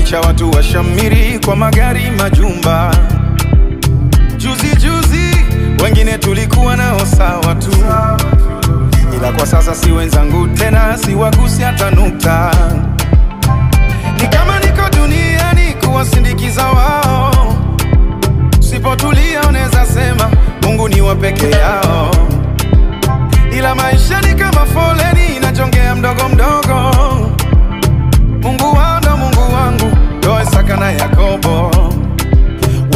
Acha watu washamiri kwa magari majumba. Juzi wengine tulikuwa nao sawa tu, ila kwa sasa si wenzangu tena, si wagusi hata nukta. Ni kama niko duniani kuwasindikiza wao. Usipotulia unaweza sema Mungu ni wa peke yao, ila maisha ni kama foleni inajongea mdogo mdogo. Mungu wao ndo Mungu wangu, ndo Isaka na Yakobo.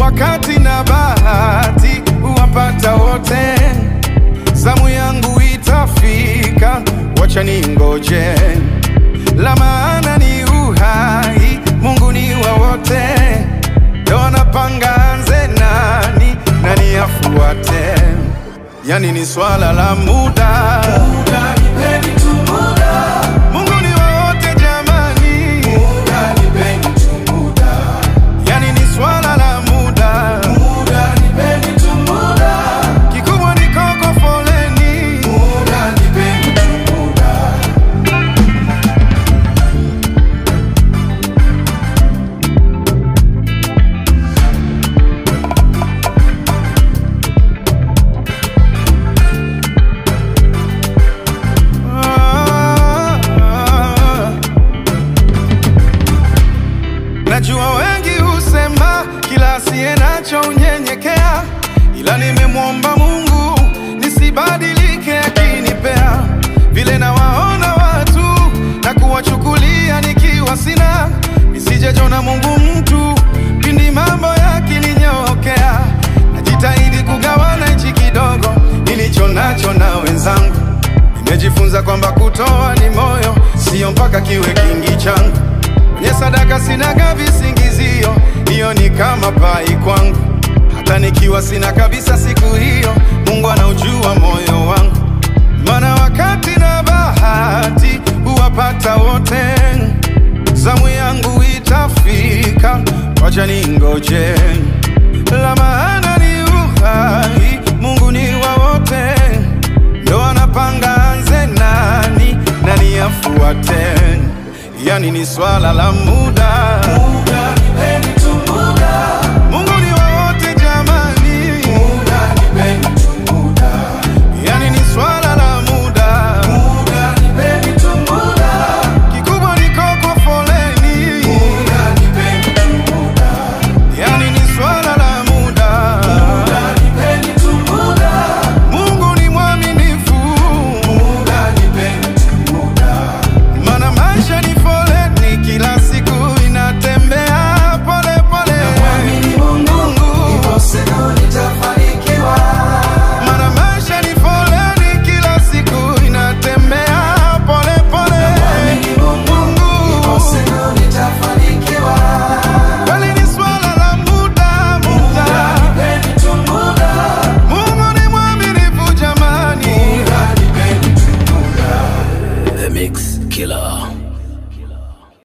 Wakati na bahati huwapata wote, zamu yangu itafika, wacha ningoje. La maana ni uhai, Mungu ni wa wote, ndo anapanga anze nani afuate. Yani ni swala la muda. Muda nipeni tu muda. Mungu ni wa wote jamani. Muda nipeni tu muda. Yani ni swala la muda. Muda nipeni tu muda. Kikubwa ni koko foleni. Muda nipeni tu muda. Najua wengi husema kila asiye nacho unyenyekea, ila nimemwomba Mungu nisibadilike akinipea. Vile na waona watu na kuwachukulia nikiwa sina, nisijejona Mungu mtu pindi mambo yakininyokea. Najitahidi kugawana hichi kidogo nilicho nacho na wenzangu. Nimejifunza kwamba kutoa ni moyo, sio mpaka kiwe kingi changu. Kwenye sadaka sinaga visingizio, hiyo ni kama pai kwangu. Hata nikiwa sina kabisa siku hiyo, Mungu anaujua moyo wangu. Maana wakati na bahati huwapata wote, zamu yangu itafika, wacha ningoje. La maana ni uhai, Mungu ni wa wote, ndo anapanga anze nani afuate. Yani ni swala la muda.